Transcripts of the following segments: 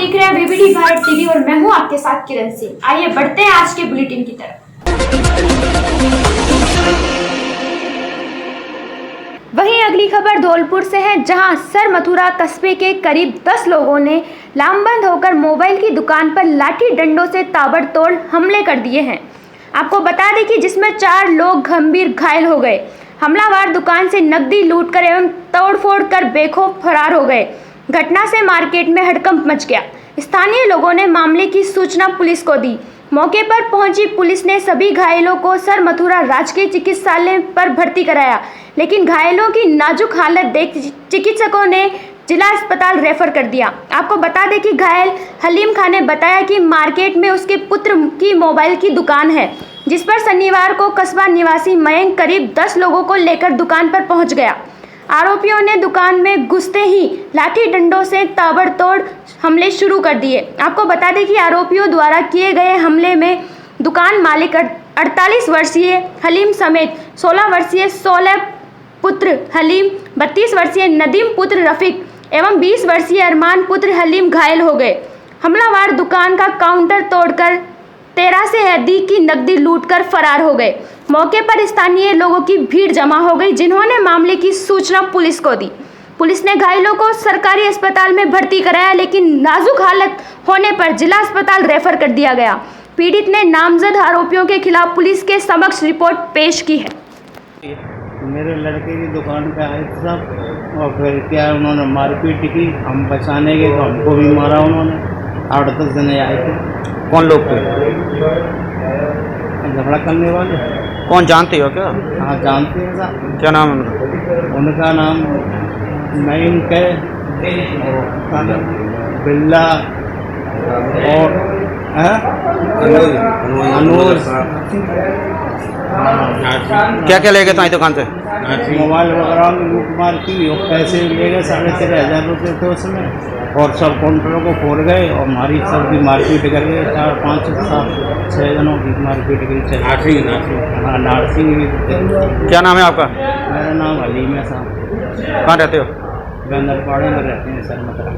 देख रहे हैं वीबीडी भारत टीवी और मैं हूं आपके साथ किरण सिंह। आइए बढ़ते हैं आज के बुलेटिन की तरफ। वहीं अगली खबर धौलपुर से है, जहां सर मथुरा कस्बे के करीब 10 लोगों ने लामबंद होकर मोबाइल की दुकान पर लाठी डंडों से ताबड़तोड़ हमले कर दिए हैं। आपको बता दें कि जिसमें 4 लोग गंभीर घायल हो गए। हमलावर दुकान से नकदी लूटकर एवं तोड़फोड़ कर बेखौफ फरार हो गए। घटना से मार्केट में हड़कंप मच गया। स्थानीय लोगों ने मामले की सूचना पुलिस को दी। मौके पर पहुंची पुलिस ने सभी घायलों को सर मथुरा राजकीय चिकित्सालय पर भर्ती कराया, लेकिन घायलों की नाजुक हालत देख चिकित्सकों ने जिला अस्पताल रेफर कर दिया। आपको बता दें कि घायल हलीम खान ने बताया कि मार्केट में उसके पुत्र की मोबाइल की दुकान है, जिस पर शनिवार को कस्बा निवासी मयंक करीब 10 लोगों को लेकर दुकान पर पहुंच गया। आरोपियों ने दुकान में घुसते ही लाठी डंडों से ताबड़तोड़ हमले शुरू कर दिए। आपको बता दें कि आरोपियों द्वारा किए गए हमले में दुकान मालिक 48 वर्षीय हलीम समेत 16 वर्षीय सोलह पुत्र हलीम, 32 वर्षीय नदीम पुत्र रफीक एवं 20 वर्षीय अरमान पुत्र हलीम घायल हो गए। हमलावर दुकान का काउंटर तोड़कर 13 से अधिक की नकदी लूटकर फरार हो गए। मौके पर स्थानीय लोगों की भीड़ जमा हो गई, जिन्होंने मामले की सूचना पुलिस को दी। पुलिस ने घायलों को सरकारी अस्पताल में भर्ती कराया, लेकिन नाजुक हालत होने पर जिला अस्पताल रेफर कर दिया गया। पीड़ित ने नामजद आरोपियों के खिलाफ पुलिस के समक्ष रिपोर्ट पेश की है। मेरे लड़के की दुकान पे आए थे सब, और फिर क्या उन्होंने मारपीट की। हम बचाने गए तो हमको भी मारा उन्होंने। 8-10 जने आए थे। कौन लोग थे? झगड़ा करने वाले। कौन जानते हो क्या? हाँ जानते हैं साहब। क्या नाम है उनका? उनका नाम मयंक है, और बिल्ला और अनुज। क्या क्या ले गए तुम्हारी दुकान से? मोबाइल वगैरह में लूट मार की और पैसे ले गए। 13,500 रुपये थे उसमें, और सब काउंटरों को फोड़ गए और हमारी सबकी मारपीट कर गए। 4, 5, 7, 6 जनों की मारपीट की। हाँ नारसिंह। क्या नाम है आपका? मेरा नाम हलीम है साहब। कहाँ रहते हो? गंदरपाड़े में रहते हैं सर मतलब।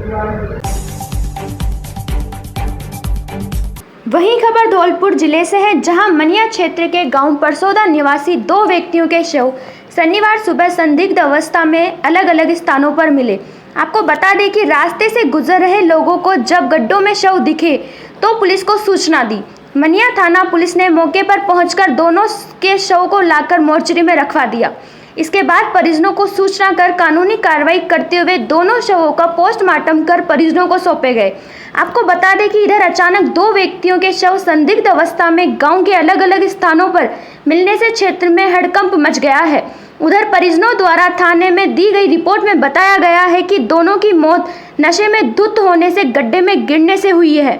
वहीं खबर धौलपुर जिले से है, जहां मनिया क्षेत्र के गांव परसौदा निवासी 2 व्यक्तियों के शव शनिवार सुबह संदिग्ध अवस्था में अलग अलग स्थानों पर मिले। आपको बता दें कि रास्ते से गुजर रहे लोगों को जब गड्ढों में शव दिखे तो पुलिस को सूचना दी। मनिया थाना पुलिस ने मौके पर पहुंचकर दोनों के शव को लाकर मोर्चरी में रखवा दिया। इसके बाद परिजनों को सूचना कर कानूनी कार्रवाई करते हुए दोनों शवों का पोस्टमार्टम कर परिजनों को सौंपे गए। आपको बता दें कि इधर अचानक 2 व्यक्तियों के शव संदिग्ध अवस्था में गांव के अलग अलग स्थानों पर मिलने से क्षेत्र में हड़कंप मच गया है। उधर परिजनों द्वारा थाने में दी गई रिपोर्ट में बताया गया है कि दोनों की मौत नशे में धुत होने से गड्ढे में गिरने से हुई है।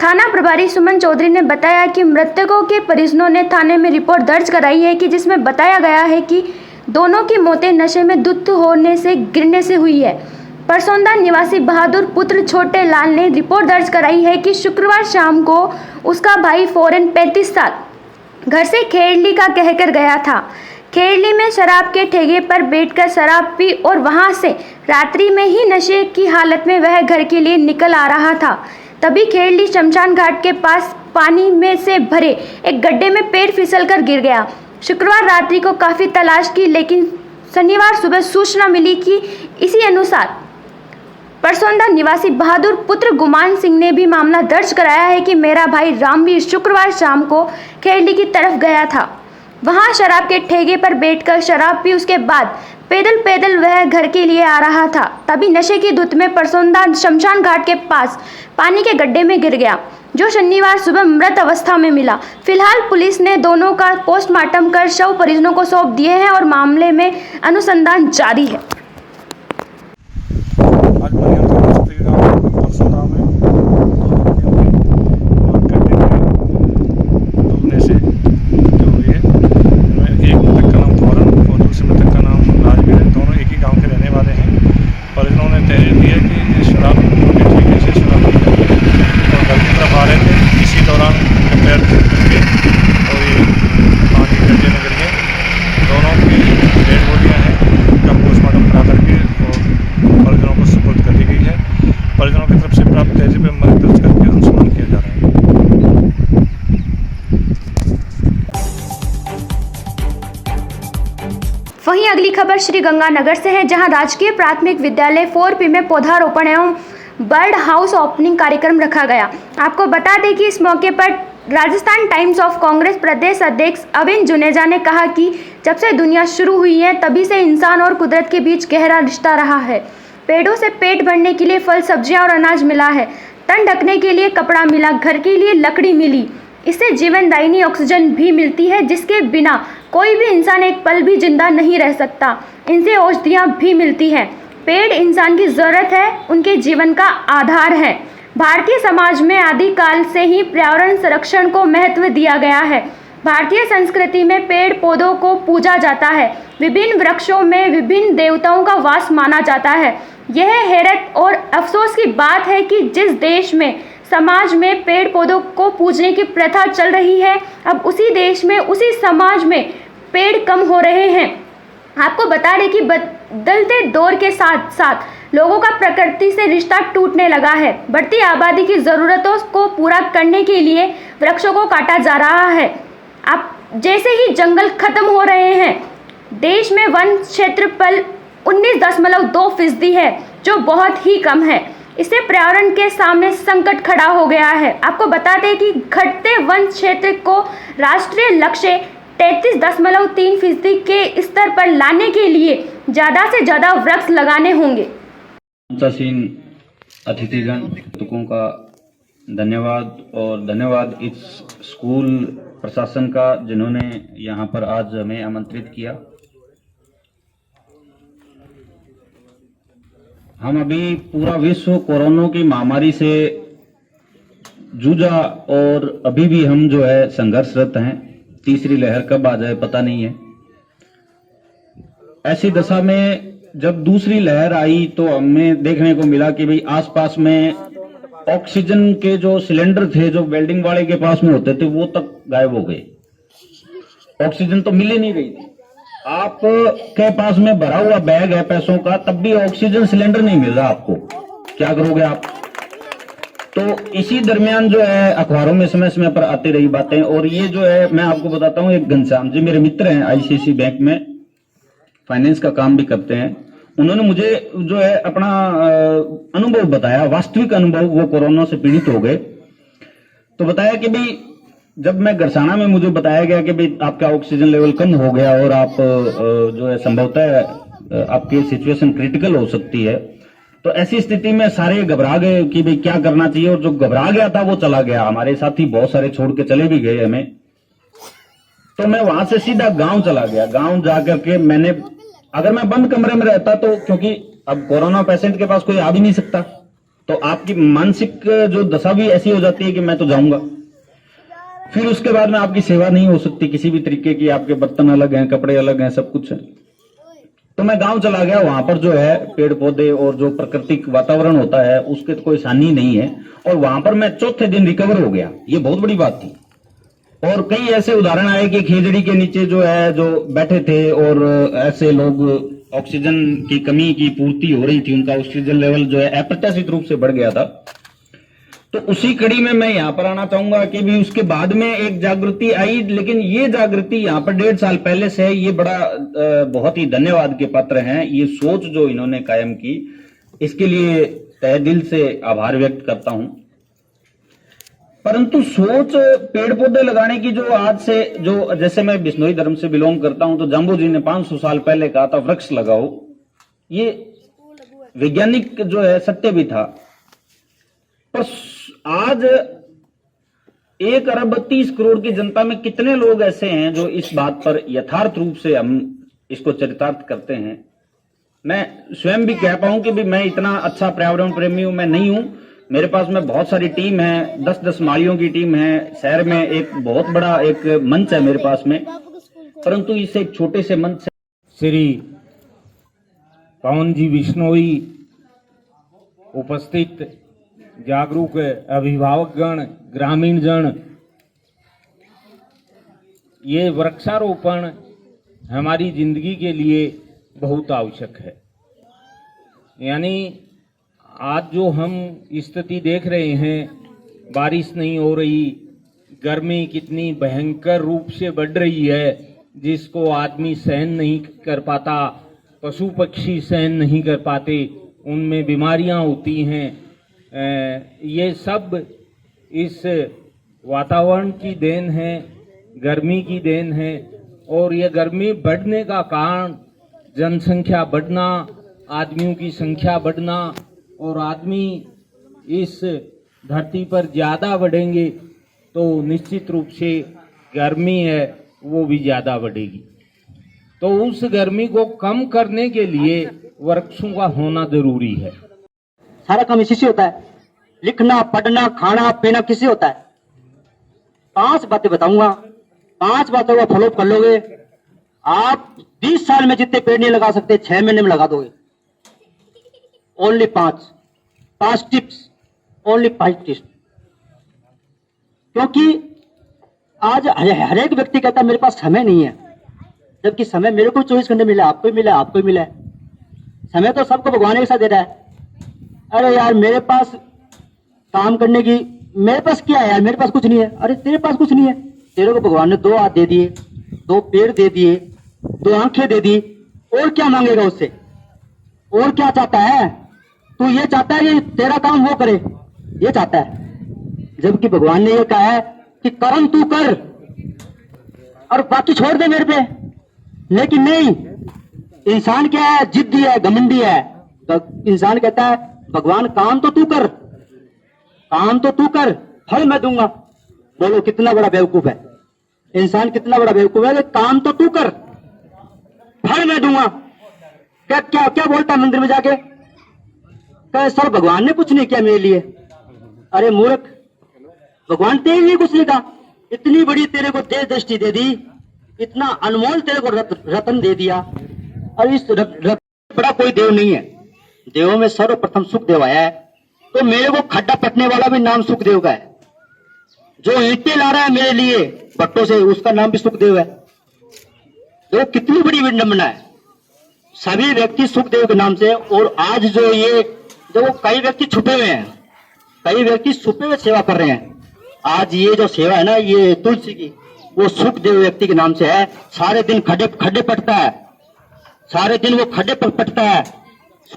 थाना प्रभारी सुमन चौधरी ने बताया कि मृतकों के परिजनों ने थाने में रिपोर्ट दर्ज कराई है, कि जिसमें बताया गया है कि दोनों की मौतें नशे में धुत होने से गिरने से हुई है। परसौदा निवासी बहादुर पुत्र छोटे लाल ने रिपोर्ट दर्ज कराई है कि शुक्रवार शाम को उसका भाई फौरन 35 साल घर से खेड़ली का कहकर गया था। खेड़ली में शराब के ठेके पर बैठकर शराब पी और वहां से रात्रि में ही नशे की हालत में वह घर के लिए निकल आ रहा था। तभी खेड़ली शमशान घाट के पास पानी में से भरे एक गड्ढे में पैर फिसल कर गिर गया। शुक्रवार रात्रि को काफ़ी तलाश की, लेकिन शनिवार सुबह सूचना मिली कि इसी अनुसार परसौदा निवासी बहादुर पुत्र गुमान सिंह ने भी मामला दर्ज कराया है कि मेरा भाई रामवीर शुक्रवार शाम को खेड़ली की तरफ गया था। वहां शराब के ठेके पर बैठकर शराब पी, उसके बाद पैदल वह घर के लिए आ रहा था। तभी नशे की धुत में परसौदा शमशान घाट के पास पानी के गड्ढे में गिर गया, जो शनिवार सुबह मृत अवस्था में मिला। फिलहाल पुलिस ने दोनों का पोस्टमार्टम कर शव परिजनों को सौंप दिए हैं और मामले में अनुसंधान जारी है। आज मनिया थाना क्षेत्र के गाँव परसौदा में गड्ढे में डूबने से मृत्यु हुई है। इनमें एक मृतक का नाम फौरन और दूसरे मृतक का नाम राजवीर है। दोनों एक ही गांव के रहने वाले हैं। परिजनों ने तहरीर दी है कि शराब के ठेके से शराब पी और घर की तरफ आ रहे थे। इसी दौरान पैर फिसल गए और ये पानी गड्ढे में गिर गए। दोनों की डेड बॉडियाँ हैं, उनका पोस्टमार्टम श्री गंगानगर से हैं, जहां राजकीय प्राथमिक विद्यालय 4P में पौधारोपण एवं बर्ड हाउस ओपनिंग कार्यक्रम रखा गया। आपको बता दें कि इस मौके पर राजस्थान टाइम्स ऑफ कांग्रेस प्रदेश अध्यक्ष अविन जुनेजा ने कहा कि जब से दुनिया शुरू हुई है तभी से इंसान और कुदरत के बीच गहरा रिश्ता रहा है। पेड़ों से पेट भरने के लिए फल, सब्जियां और अनाज मिला है, तन ढकने के लिए कपड़ा मिला, घर के लिए लकड़ी मिली, इससे जीवनदायिनी ऑक्सीजन भी मिलती है जिसके बिना कोई भी इंसान एक पल भी जिंदा नहीं रह सकता। इनसे औषधियाँ भी मिलती हैं। पेड़ इंसान की ज़रूरत है, उनके जीवन का आधार है। भारतीय समाज में आदिकाल से ही पर्यावरण संरक्षण को महत्व दिया गया है। भारतीय संस्कृति में पेड़ पौधों को पूजा जाता है। विभिन्न वृक्षों में विभिन्न देवताओं का वास माना जाता है। यह हैरत और अफसोस की बात है कि जिस देश में समाज में पेड़ पौधों को पूजने की प्रथा चल रही है, अब उसी देश में, उसी समाज में पेड़ कम हो रहे हैं। आपको बता दें कि बदलते दौर के साथ साथ लोगों का प्रकृति से रिश्ता टूटने लगा है। बढ़ती आबादी की ज़रूरतों को पूरा करने के लिए वृक्षों को काटा जा रहा है। अब जैसे ही जंगल खत्म हो रहे हैं, देश में वन क्षेत्रफल 19.2% है, जो बहुत ही कम है। इससे पर्यावरण के सामने संकट खड़ा हो गया है। आपको बता दें कि घटते वन क्षेत्र को राष्ट्रीय लक्ष्य 33.3% के स्तर पर लाने के लिए ज़्यादा से ज़्यादा वृक्ष लगाने होंगे। मंचासीन अतिथिगण तुकों का धन्यवाद, और धन्यवाद इस स्कूल प्रशासन का जिन्होंने यहाँ पर आज हमें आमंत्रित किया। हम अभी पूरा विश्व कोरोना की महामारी से जूझा और अभी भी हम जो है संघर्षरत हैं। तीसरी लहर कब आ जाए पता नहीं है। ऐसी दशा में जब दूसरी लहर आई तो हमें देखने को मिला कि भाई आसपास में ऑक्सीजन के जो सिलेंडर थे जो वेल्डिंग वाले के पास में होते थे वो तक गायब हो गए। ऑक्सीजन तो मिल ही नहीं रही थी। आप के पास में भरा हुआ बैग है पैसों का, तब भी ऑक्सीजन सिलेंडर नहीं मिल रहा आपको, क्या करोगे आप? तो इसी दरमियान जो है अखबारों में समय समय पर आती रही बातें, और ये जो है मैं आपको बताता हूँ, एक घनश्याम जी मेरे मित्र हैं, आईसीआईसी बैंक में फाइनेंस का काम भी करते हैं। उन्होंने मुझे जो है अपना अनुभव बताया, वास्तविक अनुभव। वो कोरोना से पीड़ित हो गए तो बताया कि भाई जब मैं गरसाना में मुझे बताया गया कि भाई आपका ऑक्सीजन लेवल कम हो गया और आप जो है संभवतः आपकी सिचुएशन क्रिटिकल हो सकती है, तो ऐसी स्थिति में सारे घबरा गए कि भाई क्या करना चाहिए। और जो घबरा गया था वो चला गया। हमारे साथी बहुत सारे छोड़ के चले भी गए हमें। तो मैं वहां से सीधा गांव चला गया। गांव जाकर के मैंने, अगर मैं बंद कमरे में रहता तो, क्योंकि अब कोरोना पेशेंट के पास कोई आ भी नहीं सकता, तो आपकी मानसिक जो दशा भी ऐसी हो जाती है कि मैं तो जाऊंगा। फिर उसके बाद में आपकी सेवा नहीं हो सकती किसी भी तरीके की, आपके बर्तन अलग हैं, कपड़े अलग हैं, सब कुछ है। तो मैं गांव चला गया। वहां पर जो है पेड़ पौधे और जो प्राकृतिक वातावरण होता है उसके तो कोई हानि नहीं है, और वहां पर मैं चौथे दिन रिकवर हो गया। ये बहुत बड़ी बात थी। और कई ऐसे उदाहरण आए कि खेजड़ी के नीचे जो है जो बैठे थे और ऐसे लोग, ऑक्सीजन की कमी की पूर्ति हो रही थी, उनका ऑक्सीजन लेवल जो है अप्रत्याशित रूप से बढ़ गया था। तो उसी कड़ी में मैं यहाँ पर आना चाहूंगा कि भी उसके बाद में एक जागृति आई, लेकिन ये जागृति यहाँ पर 1.5 साल पहले से है। ये बड़ा बहुत ही धन्यवाद के पात्र हैं। ये सोच जो इन्होंने कायम की, इसके लिए तहे दिल से आभार व्यक्त करता हूं। परंतु सोच पेड़ पौधे लगाने की जो आज से, जो जैसे मैं बिश्नोई धर्म से बिलोंग करता हूं, तो जाम्बू जी ने 500 साल पहले कहा था वृक्ष लगाओ। ये वैज्ञानिक जो है सत्य भी था। पर आज 1 अरब 30 करोड़ की जनता में कितने लोग ऐसे हैं जो इस बात पर यथार्थ रूप से हम इसको चरितार्थ करते हैं? मैं स्वयं भी कह पाऊं कि भी मैं इतना अच्छा पर्यावरण प्रेमी हूं, मैं नहीं हूं। मेरे पास में बहुत सारी टीम है, 10-10 मालियों की टीम है। शहर में एक बहुत बड़ा एक मंच है मेरे पास में, परंतु इस एक छोटे से मंच से श्री पवन जी बिश्नोई, उपस्थित जागरूक अभिभावकगण, ग्रामीण जन, ये वृक्षारोपण हमारी जिंदगी के लिए बहुत आवश्यक है। यानी आज जो हम स्थिति देख रहे हैं, बारिश नहीं हो रही, गर्मी कितनी भयंकर रूप से बढ़ रही है जिसको आदमी सहन नहीं कर पाता, पशु पक्षी सहन नहीं कर पाते, उनमें बीमारियां होती हैं। ये सब इस वातावरण की देन है, गर्मी की देन है। और ये गर्मी बढ़ने का कारण जनसंख्या बढ़ना, आदमियों की संख्या बढ़ना, और आदमी इस धरती पर ज़्यादा बढ़ेंगे तो निश्चित रूप से गर्मी है वो भी ज़्यादा बढ़ेगी। तो उस गर्मी को कम करने के लिए वृक्षों का होना जरूरी है। सारा काम इसी से होता है, लिखना, पढ़ना, खाना, पीना किससे होता है? 5 बातें बताऊंगा, 5 बातों को फॉलो कर लोगे, आप 20 साल में जितने पेड़ नहीं लगा सकते 6 महीने में लगा दोगे। Only 5 tips, only 5 tips. क्योंकि आज हर एक व्यक्ति कहता है मेरे पास समय नहीं है, जबकि समय मेरे को 24 घंटे मिला, आपको ही मिला, आपको ही मिला है। समय तो सबको भगवान एक साथ दे रहा है। अरे यार मेरे पास काम करने की, मेरे पास क्या है यार, मेरे पास कुछ नहीं है। अरे तेरे पास कुछ नहीं है, तेरे को भगवान ने 2 हाथ दे दिए, 2 पैर दे दिए, 2 आंखें दे दी, और क्या मांगेगा उससे? और क्या चाहता है? तू ये चाहता है कि तेरा काम वो करे, ये चाहता है। जबकि भगवान ने ये कहा है कि कर्म तू कर और बाकी छोड़ दे मेरे पे। लेकिन नहीं, इंसान क्या है? जिद्दी है, घमंडी है। इंसान कहता है भगवान काम तो तू कर, काम तो तू कर, फल मैं दूंगा। बोलो कितना बड़ा बेवकूफ है इंसान, कितना बड़ा बेवकूफ है कि काम तो तू कर, फल मैं दूंगा। क्या क्या क्या बोलता है मंदिर में जाके? कहे सर भगवान ने कुछ नहीं किया मेरे लिए। अरे मूर्ख, भगवान तेरे लिए कुछ नहीं कहा। इतनी बड़ी तेरे को देह दृष्टि दे दी, इतना अनमोल तेरे को रत्न दे दिया, और इस बड़ा कोई देव नहीं है। देवों में सर्वप्रथम सुखदेव आया है, तो मेरे को खड्डा पटने वाला भी नाम सुखदेव का है। जो ईंटें ला रहा है मेरे लिए भट्टों से, उसका नाम भी सुखदेव है। तो कितनी बड़ी विडंबना है, सभी व्यक्ति सुखदेव के नाम से। और आज जो कई व्यक्ति छुपे हुए हैं, कई व्यक्ति छुपे हुए सेवा कर रहे हैं। आज ये जो सेवा है ना, ये तुलसी की, वो सुखदेव व्यक्ति के नाम से है। सारे दिन खड्डे पटता है, सारे दिन वो खड्डे पटता है।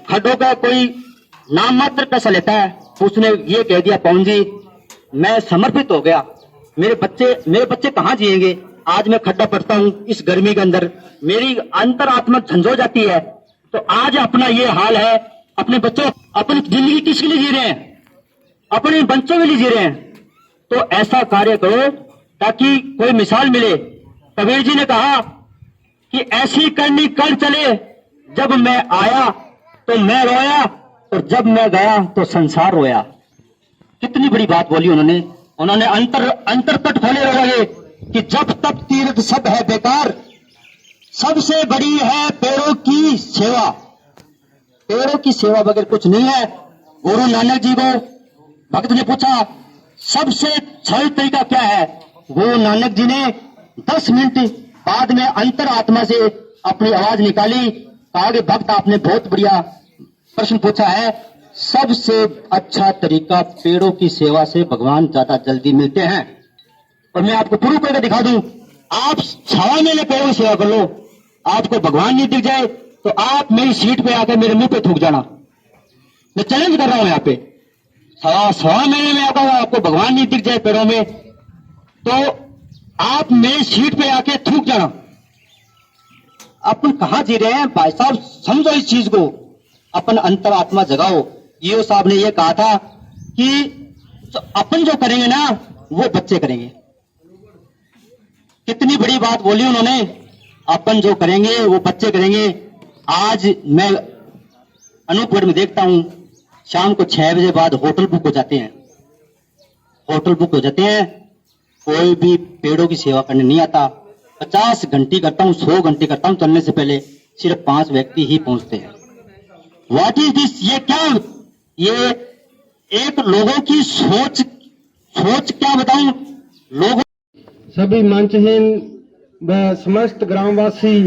खड्डों का कोई नाम मात्र पैसा लेता है। उसने ये कह दिया पवन जी मैं समर्पित हो गया, मेरे बच्चे कहाँ जिएंगे? आज मैं खड्डा पटता हूँ इस गर्मी के अंदर, मेरी अंतरात्मा झंझो जाती है। तो आज अपना ये हाल है। अपने बच्चों, अपनी जिंदगी किसके लिए जी रहे हैं? अपने बच्चों के लिए जी रहे हैं। तो ऐसा कार्य करो ताकि कोई मिसाल मिले। कबीर जी ने कहा कि ऐसी करनी कर चले, जब मैं आया तो मैं रोया, और जब मैं गया तो संसार रोया। कितनी बड़ी बात बोली उन्होंने अंतरपट खोले लगे कि जब तक तीर्थ सब है बेकार, सबसे बड़ी है पेड़ों की सेवा। पेड़ों की सेवा बगैर कुछ नहीं है। गुरु नानक जी को भक्त ने पूछा सबसे सरल तरीका क्या है? गुरु नानक जी ने 10 मिनट बाद में अंतरात्मा से अपनी आवाज निकाली, कहा कि भक्त आपने बहुत बढ़िया प्रश्न पूछा है। सबसे अच्छा तरीका पेड़ों की सेवा से भगवान ज्यादा जल्दी मिलते हैं। और मैं आपको प्रूव करके दिखा दूं, आप छाया में पेड़ों की सेवा कर लो, आपको भगवान नहीं दिख जाए तो आप मेरी सीट पे आकर मेरे मुंह पे थूक जाना। मैं चैलेंज कर रहा हूं यहाँ पे, 1.25 महीने में आपको भगवान नहीं दिख जाए पेड़ों में, तो आप मेरी सीट पे आके थूक जाना। अपन कहां जी रहे हैं भाई साहब? समझो इस चीज को, अपन अंतरात्मा जगाओ। ईओ साहब ने यह कहा था कि अपन जो करेंगे ना वो बच्चे करेंगे। कितनी बड़ी बात बोली उन्होंने, अपन जो करेंगे वो बच्चे करेंगे। आज मैं अनूपगढ़ में देखता हूं, शाम को 6 बजे बाद होटल बुक हो जाते हैं, होटल बुक हो जाते हैं। कोई भी पेड़ों की सेवा करने नहीं आता। 50 घंटे करता हूं, 100 घंटे करता हूं, चलने से पहले सिर्फ 5 व्यक्ति ही पहुंचते हैं। What is this? ये क्या? ये एक लोगों की सोच क्या बताऊं? लोगों सभी मंचहीन व समस्त ग्रामवासी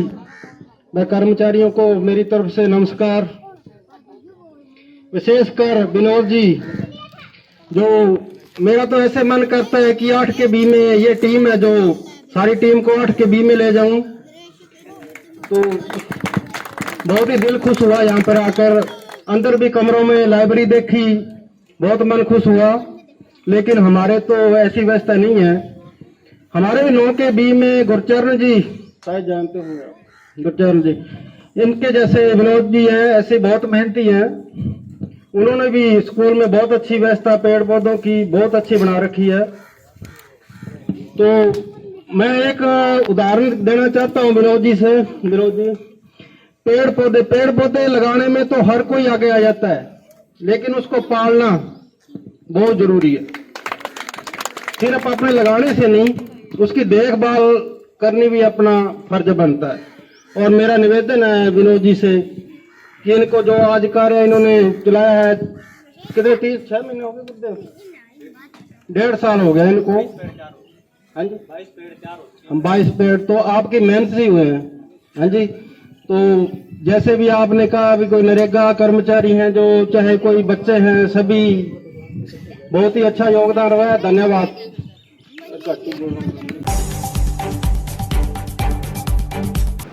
व कर्मचारियों को मेरी तरफ से नमस्कार। विशेषकर विनोद जी, जो मेरा तो ऐसे मन करता है कि 8 के बी में ये टीम है, जो सारी टीम को 8 के बी में ले जाऊं। तो बहुत ही दिल खुश हुआ यहाँ पर आकर। अंदर भी कमरों में लाइब्रेरी देखी, बहुत मन खुश हुआ। लेकिन हमारे तो ऐसी व्यवस्था नहीं है। हमारे 9 के बी में गुरचरण जी, शायद जानते होंगे गुरचरण जी, इनके जैसे विनोद जी हैं, ऐसे बहुत मेहनती हैं। उन्होंने भी स्कूल में बहुत अच्छी व्यवस्था पेड़ पौधों की बहुत अच्छी बना रखी है। तो मैं एक उदाहरण देना चाहता हूँ विनोद जी से। विनोद जी, पेड़ पौधे लगाने में तो हर कोई आगे आ जाता है, लेकिन उसको पालना बहुत जरूरी है। सिर्फ अपने लगाने से नहीं, उसकी देखभाल करनी भी अपना फर्ज बनता है। और मेरा निवेदन है विनोद जी से कि इनको जो आज कार्य इन्होंने चलाया है, कितने 6 महीने हो गए, 1.5 साल हो गया इनको। हाँ जी, 22 पेड़ तो आपकी मेहनत से ही हुए हैं। हाँ जी, तो जैसे भी आपने कहा, अभी कोई नरेगा कर्मचारी हैं, जो चाहे कोई बच्चे हैं, सभी बहुत ही अच्छा योगदान रहा है। धन्यवाद।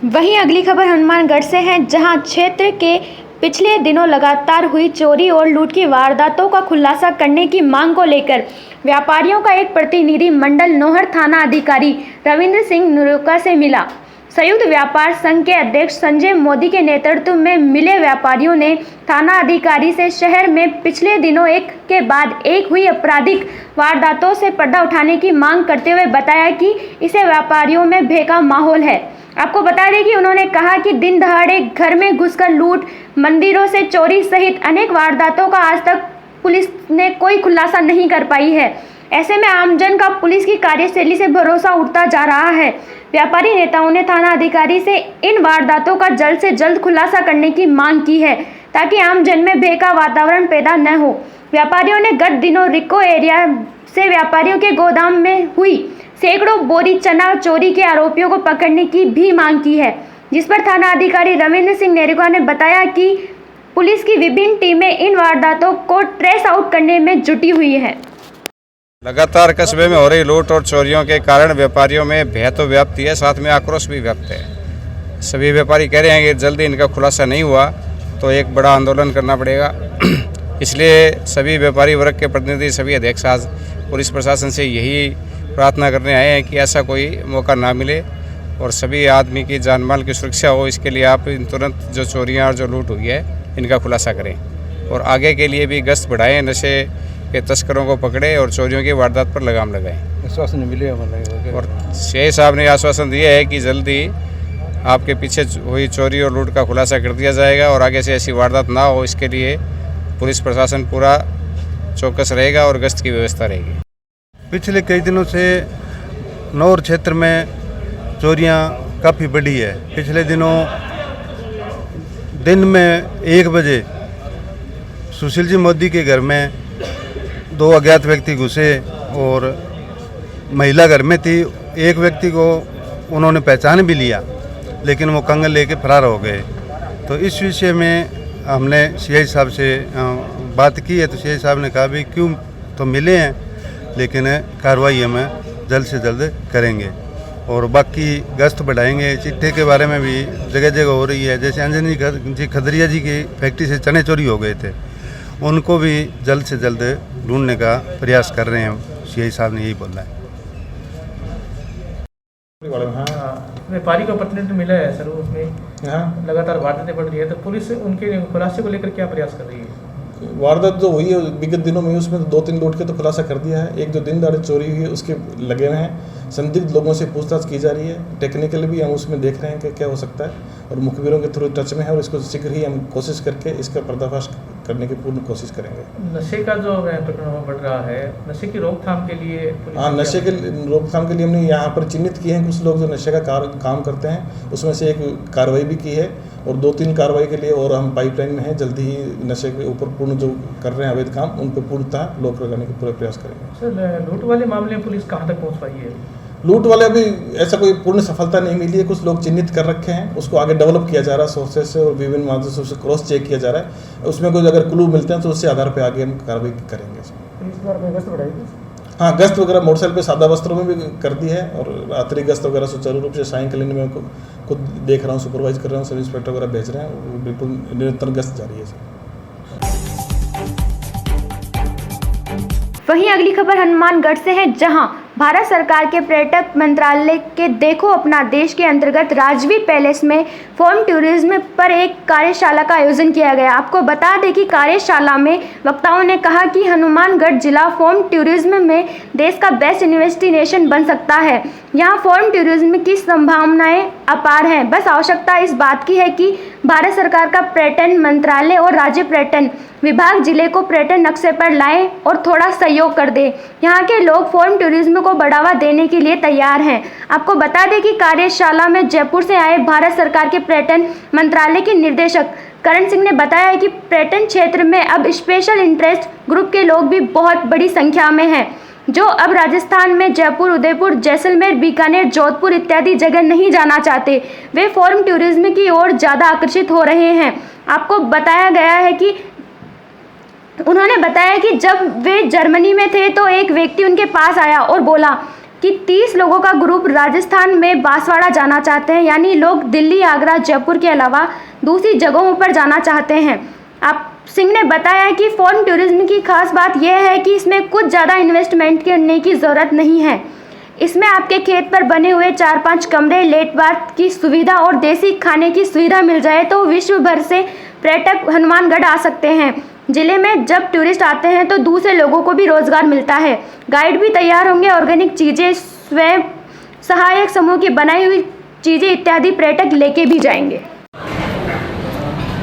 वहीं अगली खबर हनुमानगढ़ से है, जहां क्षेत्र के पिछले दिनों लगातार हुई चोरी और लूट की वारदातों का खुलासा करने की मांग को लेकर व्यापारियों का एक प्रतिनिधि मंडल नोहर थाना अधिकारी रविंद्र सिंह नुरुका से मिला। संयुक्त व्यापार संघ के अध्यक्ष संजय मोदी के नेतृत्व में मिले व्यापारियों ने थाना अधिकारी से शहर में पिछले दिनों एक के बाद एक हुई आपराधिक वारदातों से पर्दा उठाने की मांग करते हुए बताया कि इसे व्यापारियों में भय का माहौल है। आपको बता दें कि उन्होंने कहा कि दिन दहाड़े घर में घुसकर लूट, मंदिरों से चोरी सहित अनेक वारदातों का आज तक पुलिस ने कोई खुलासा नहीं कर पाई है। ऐसे में आमजन का पुलिस की कार्यशैली से भरोसा उठता जा रहा है। व्यापारी नेताओं ने थाना अधिकारी से इन वारदातों का जल्द से जल्द खुलासा करने की मांग की है, ताकि आमजन में भय का वातावरण पैदा न हो। व्यापारियों ने गत दिनों रिको एरिया से व्यापारियों के गोदाम में हुई सैकड़ों बोरी चना चोरी के आरोपियों को पकड़ने की भी मांग की है, जिस पर थाना अधिकारी रविंद्र सिंह नेरुका ने बताया कि पुलिस की विभिन्न टीमें इन वारदातों को ट्रेस आउट करने में जुटी हुई है। लगातार कस्बे में हो रही लूट और चोरियों के कारण व्यापारियों में भय तो व्याप्त है, साथ में आक्रोश भी व्याप्त है। सभी व्यापारी कह रहे हैं कि जल्दी इनका खुलासा नहीं हुआ तो एक बड़ा आंदोलन करना पड़ेगा। इसलिए सभी व्यापारी वर्ग के प्रतिनिधि, सभी अध्यक्ष आज पुलिस प्रशासन से यही प्रार्थना करने आए हैं कि ऐसा कोई मौका ना मिले और सभी आदमी की जान माल की सुरक्षा हो। इसके लिए आप तुरंत जो चोरियाँ और जो लूट हुई है इनका खुलासा करें और आगे के लिए भी गश्त बढ़ाएं, नशे के तस्करों को पकड़े और चोरियों की वारदात पर लगाम लगाएं। आश्वासन मिले और सीआई साहब ने आश्वासन दिया है कि जल्दी आपके पीछे हुई चोरी और लूट का खुलासा कर दिया जाएगा और आगे से ऐसी वारदात ना हो, इसके लिए पुलिस प्रशासन पूरा चौकस रहेगा और गश्त की व्यवस्था रहेगी। पिछले कई दिनों से नौर क्षेत्र में चोरियां काफ़ी बढ़ी है। पिछले दिनों दिन में 1 बजे सुशील जी मोदी के घर में 2 अज्ञात व्यक्ति घुसे और महिला घर में थी। एक व्यक्ति को उन्होंने पहचान भी लिया, लेकिन वो कंगन लेके फरार हो गए। तो इस विषय में हमने सीआई साहब से बात की है, तो सीआई साहब ने कहा भी क्यों तो मिले हैं, लेकिन कार्रवाई हम जल्द से जल्द करेंगे और बाकी गश्त बढ़ाएंगे। चिट्ठे के बारे में भी जगह जगह हो रही है। जैसे अंजनी जी खदरिया जी की फैक्ट्री से चने चोरी हो गए थे, उनको भी जल्द से जल्द ढूंढने का प्रयास कर रहे हैं। सीआई साहब ने यही बोला है। व्यापारी को प्रतिनिधित्व मिला है सर, उसमें लगातार वारदातें बढ़ रही है, तो पुलिस उनके खुलासे को लेकर क्या प्रयास कर रही है? वारदात जो हुई है विगत दिनों में उसमें 2-3 लूट के तो खुलासा कर दिया है। एक जो दिन दहाड़े चोरी हुई है उसके लगे हुए हैं। संदिग्ध लोगों से पूछताछ की जा रही है। टेक्निकली भी हम उसमें देख रहे हैं कि क्या हो सकता है और मुखबिरों के थ्रू टच में है और इसको शीघ्र ही हम कोशिश करके इसका पर्दाफाश करने की पूर्ण कोशिश करेंगे। नशे का जो प्रकरण बढ़ रहा है, नशे की रोकथाम के लिए हाँ, नशे के रोकथाम के लिए हमने यहाँ पर चिन्हित किए हैं कुछ लोग जो नशे का काम करते हैं। उसमें से एक कार्रवाई भी की है और 2-3 कार्रवाई के लिए और हम पाइपलाइन में हैं। जल्दी ही नशे के ऊपर पूर्ण जो कर रहे हैं अवैध काम, उन पर पूर्णतः रोक लगाने के पूरे प्रयास करेंगे। सर, लूट वाले मामले में पुलिस कहाँ तक पहुँच पाई है? लूट वाले अभी ऐसा कोई पूर्ण सफलता नहीं मिली है। कुछ लोग चिन्हित कर रखे हैं, उसको आगे डेवलप किया जा रहा है सोर्सेज से और विभिन्न माध्यमों से क्रॉस चेक किया जा रहा है। उसमें कोई अगर क्लू मिलते हैं तो उससे आधार पर आगे हम कार्रवाई करेंगे। इस बार गश्त बढ़ाएगी? हाँ, गश्त वगैरह मोटरसाइकिल पे सादा वस्त्रों में भी कर दी है और रात्रि गश्त वगैरह सुचारू रूप से सायंकालीन में खुद देख रहा हूँ, सुपरवाइज कर रहा हूँ, सब इंस्पेक्टर वगैरह भेज रहे हैं, बिल्कुल निरंतर गश्त जारी है सर। वहीं अगली खबर हनुमानगढ़ से है, जहां भारत सरकार के पर्यटक मंत्रालय के देखो अपना देश के अंतर्गत राजवीर पैलेस में फॉर्म टूरिज्म पर एक कार्यशाला का आयोजन किया गया। आपको बता दें कि कार्यशाला में वक्ताओं ने कहा कि हनुमानगढ़ जिला फॉर्म टूरिज्म में देश का बेस्ट इन्वेस्टिनेशन बन सकता है। यहाँ फॉर्म टूरिज्म की संभावनाएं अपार हैं। बस आवश्यकता इस बात की है कि भारत सरकार का पर्यटन मंत्रालय और राज्य पर्यटन विभाग जिले को पर्यटन नक्शे पर लाएं और थोड़ा सहयोग कर दे। यहाँ के लोग फॉर्म टूरिज्म को बढ़ावा देने के लिए तैयार हैं। आपको बता दें कि कार्यशाला में जयपुर से आए भारत सरकार के पर्यटन मंत्रालय के निदेशक करण सिंह ने बताया कि पर्यटन क्षेत्र में अब स्पेशल इंटरेस्ट ग्रुप के लोग भी बहुत बड़ी संख्या में हैं, जो अब राजस्थान में जयपुर, उदयपुर, जैसलमेर, बीकानेर, जोधपुर इत्यादि जगह नहीं जाना चाहते। वे फॉर्म टूरिज्म की ओर ज़्यादा आकर्षित हो रहे हैं। आपको बताया गया है कि उन्होंने बताया कि जब वे जर्मनी में थे तो एक व्यक्ति उनके पास आया और बोला कि 30 लोगों का ग्रुप राजस्थान में बांसवाड़ा जाना चाहते हैं, यानी लोग दिल्ली, आगरा, जयपुर के अलावा दूसरी जगहों पर जाना चाहते हैं। आप सिंह ने बताया कि फॉर्म टूरिज्म की खास बात यह है कि इसमें कुछ ज़्यादा इन्वेस्टमेंट करने की ज़रूरत नहीं है। इसमें आपके खेत पर बने हुए 4-5 कमरे, लेट बाथ की सुविधा और देसी खाने की सुविधा मिल जाए तो विश्व भर से पर्यटक हनुमानगढ़ आ सकते हैं। जिले में जब टूरिस्ट आते हैं तो दूसरे लोगों को भी रोजगार मिलता है। गाइड भी तैयार होंगे, ऑर्गेनिक चीज़ें, स्वयं सहायक समूह की बनाई हुई चीज़ें इत्यादि पर्यटक लेके भी जाएंगे।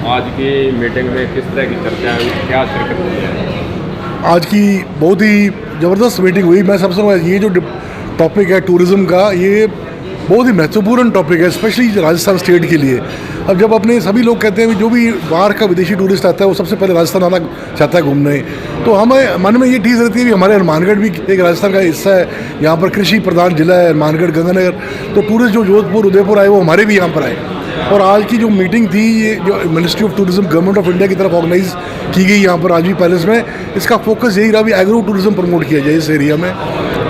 आज की मीटिंग में किस तरह की चर्चा हुई, क्या शिरकत हुई है? आज की बहुत ही ज़बरदस्त मीटिंग हुई। मैं सबसे ये जो टॉपिक है टूरिज़्म का, ये बहुत ही महत्वपूर्ण टॉपिक है, स्पेशली राजस्थान स्टेट के लिए। अब जब अपने सभी लोग कहते हैं जो भी बाहर का विदेशी टूरिस्ट आता है वो सबसे पहले राजस्थान आना चाहता है घूमने, तो हमें मन में ये चीज़ रहती है कि हमारे हनुमानगढ़ भी एक राजस्थान का हिस्सा है। यहाँ पर कृषि प्रधान जिला है हनुमानगढ़, गंगानगर, तो टूरिस्ट जो जोधपुर, उदयपुर आए वो हमारे भी यहाँ पर आए। और आज की जो मीटिंग थी, ये जो ministry of tourism government of India की तरफ ऑर्गेनाइज की गई यहाँ पर राजवीर पैलेस में, इसका फोकस यही रहा भी एग्रो टूरिज्म प्रमोट किया जाए इस एरिया में,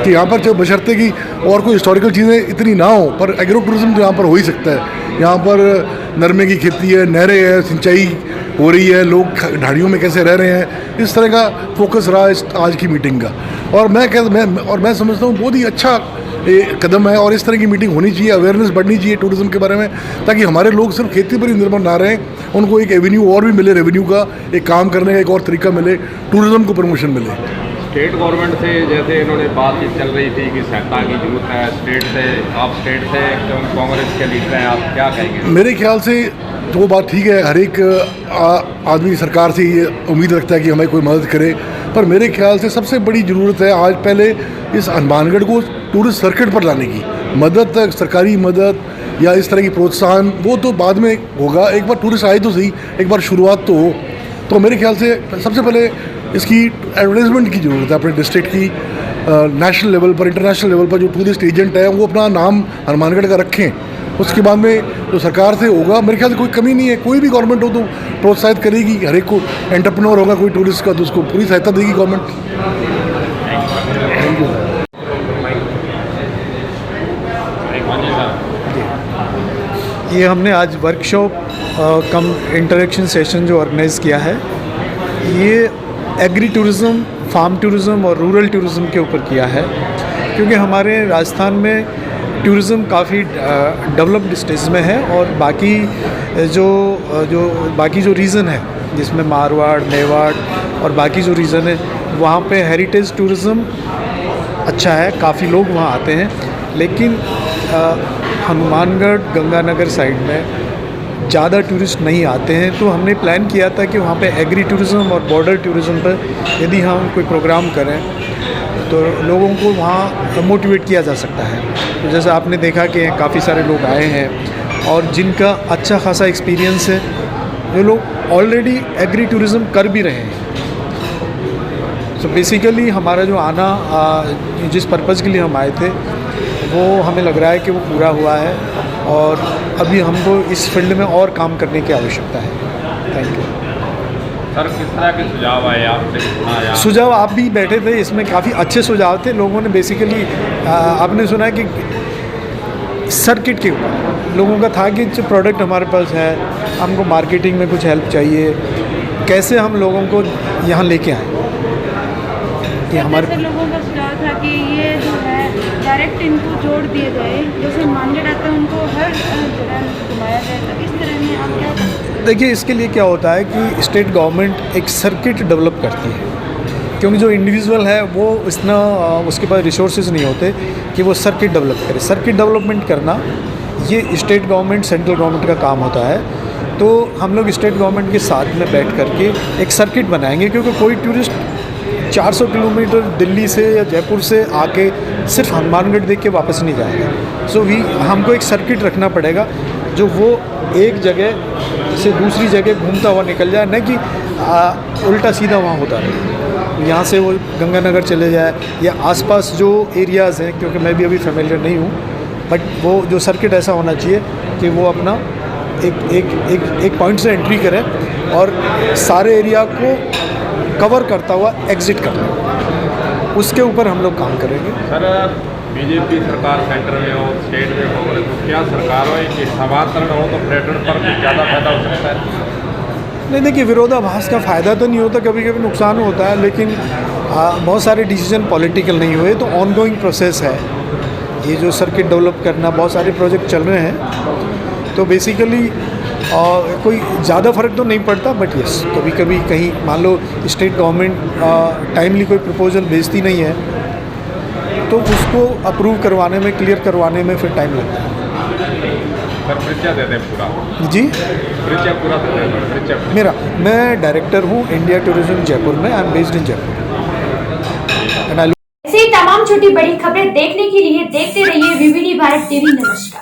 कि यहाँ पर जो बशर्ते कि और कोई हिस्टोरिकल चीज़ें इतनी ना हो, पर एग्रो टूरिज्म तो यहाँ पर हो ही सकता है। यहाँ पर नरमे की खेती है, नहरें है, सिंचाई हो रही है, लोग ढाड़ियों में कैसे रह रहे हैं, इस तरह का फोकस रहा इस आज की मीटिंग का। और मैं समझता हूँ बहुत ही अच्छा कदम है और इस तरह की मीटिंग होनी चाहिए, अवेयरनेस बढ़नी चाहिए टूरिज्म के बारे में, ताकि हमारे लोग सिर्फ खेती पर ही निर्भर ना रहें, उनको एक एवेन्यू और भी मिले, रेवेन्यू का एक काम करने का एक और तरीका मिले, टूरिज्म को प्रमोशन मिले। स्टेट गवर्नमेंट से जैसे इन्होंने बातचीत चल रही थी कि सहायता की जरूरत है, स्टेट से कांग्रेस के लीडर हैं, आप क्या कहेंगे? मेरे ख्याल से वो बात ठीक है, हर एक आदमी सरकार से ये उम्मीद रखता है कि हमें कोई मदद करे, पर मेरे ख्याल से सबसे बड़ी ज़रूरत है आज पहले इस हनुमानगढ़ को टूरिस्ट सर्किट पर लाने की। मदद तक सरकारी मदद या इस तरह की प्रोत्साहन वो तो बाद में होगा, एक बार टूरिस्ट आए तो सही, एक बार शुरुआत तो हो। तो मेरे ख्याल से सबसे पहले इसकी एडवर्टाइजमेंट की ज़रूरत है अपने डिस्ट्रिक्ट की, नेशनल लेवल पर, इंटरनेशनल लेवल पर जो टूरिस्ट एजेंट है वो अपना नाम हनुमानगढ़ का रखें। उसके बाद में जो सरकार से होगा, मेरे ख्याल से कोई कमी नहीं है, कोई भी गवर्नमेंट हो तो प्रोत्साहित करेगी, हर एक को एंटरप्रेन्योर होगा कोई टूरिस्ट का तो उसको पूरी सहायता देगी गवर्नमेंट। ये हमने आज वर्कशॉप कम इंटरेक्शन सेशन जो ऑर्गेनाइज़ किया है, ये एग्री टूरिज़्म, फार्म टूरिज़्म और रूरल टूरिज़्म के ऊपर किया है, क्योंकि हमारे राजस्थान में टूरिज़्म काफ़ी डेवलप्ड स्टेज में है और बाकी जो रीजन है जिसमें मारवाड़, मेवाड़ और बाकी जो रीजन है वहाँ पे हेरिटेज टूरिज़्म अच्छा है, काफ़ी लोग वहाँ आते हैं, लेकिन हनुमानगढ़, गंगानगर साइड में ज़्यादा टूरिस्ट नहीं आते हैं। तो हमने प्लान किया था कि वहाँ पे एग्री टूरिज़्म और बॉर्डर टूरिज़्म पर यदि हम कोई प्रोग्राम करें तो लोगों को वहाँ मोटिवेट किया जा सकता है। तो जैसे आपने देखा कि काफ़ी सारे लोग आए हैं और जिनका अच्छा खासा एक्सपीरियंस है, जो लोग ऑलरेडी एग्री टूरिज़्म कर भी रहे हैं। सो बेसिकली हमारा जो आना जिस पर्पज़ के लिए हम आए थे वो हमें लग रहा है कि वो पूरा हुआ है और अभी हमको इस फील्ड में और काम करने की आवश्यकता है। Thank you. सर किस तरह के सुझाव आए आपसे सुना या सुझाव आप भी बैठे थे, इसमें काफ़ी अच्छे सुझाव थे। लोगों ने बेसिकली आपने सुना है कि सर्किट के ऊपर लोगों का था कि जो प्रोडक्ट हमारे पास है, हमको मार्केटिंग में कुछ हेल्प चाहिए, कैसे हम लोगों को यहाँ लेके आएँ। कि हमारे लोगों का सुझाव था कि ये जो है डायरेक्ट इनको जोड़ दिए जाए, जैसे मानगढ़ आता है उनको हर जगह घुमाया जाए, तो इस तरह में आप क्या करें? देखिए, इसके लिए क्या होता है कि स्टेट गवर्नमेंट एक सर्किट डेवलप करती है, क्योंकि जो इंडिविजुअल है वो इतना उसके पास रिसोर्सेज नहीं होते कि वो सर्किट डेवलप करे। सर्किट डेवलपमेंट करना ये स्टेट गवर्नमेंट सेंट्रल गवर्नमेंट का काम होता है। तो हम लोग स्टेट गवर्नमेंट के साथ में बैठ करके एक सर्किट बनाएंगे, क्योंकि कोई टूरिस्ट 400 किलोमीटर दिल्ली से या जयपुर से आके सिर्फ हनुमानगढ़ देख के वापस नहीं जाएगा। सो हमको एक सर्किट रखना पड़ेगा जो वो एक जगह से दूसरी जगह घूमता हुआ निकल जाए, न कि उल्टा सीधा वहाँ होता रहे। यहाँ से वो गंगानगर चले जाए या आसपास जो एरियाज़ हैं, क्योंकि मैं भी अभी फेमिलियर नहीं हूँ, बट वो जो सर्किट ऐसा होना चाहिए कि वो अपना एक पॉइंट से एंट्री करें और सारे एरिया को कवर करता हुआ एग्जिट करना। उसके ऊपर हम लोग काम करेंगे। सर बीजेपी सरकार सेंटर में हो, स्टेट में कांग्रेस हो, क्या सरकार हो कि समांतरण हो तो पर्यटन पर कुछ ज़्यादा फायदा हो सकता है? नहीं, देखिए, विरोधाभास का फ़ायदा तो नहीं होता, कभी कभी नुकसान होता है, लेकिन बहुत सारे डिसीजन पॉलिटिकल नहीं हुए, तो ऑनगोइंग प्रोसेस है। ये जो सर्किट डेवलप करना, बहुत सारे प्रोजेक्ट चल रहे हैं, तो बेसिकली कोई ज़्यादा फ़र्क तो नहीं पड़ता, बट यस कभी कभी कहीं मान लो स्टेट गवर्नमेंट टाइमली कोई प्रपोजल भेजती नहीं है, तो उसको अप्रूव करवाने में, क्लियर करवाने में फिर टाइम लगता है। सर परिचय दे दें पूरा। जी, परिचय पूरा दे दें। परिचय मेरा, मैं डायरेक्टर हूँ इंडिया टूरिज्म जयपुर में। I am based in Jaipur. ऐसी तमाम छोटी बड़ी खबरें देखने के लिए देखते रहिए VVD भारत TV। नमस्कार।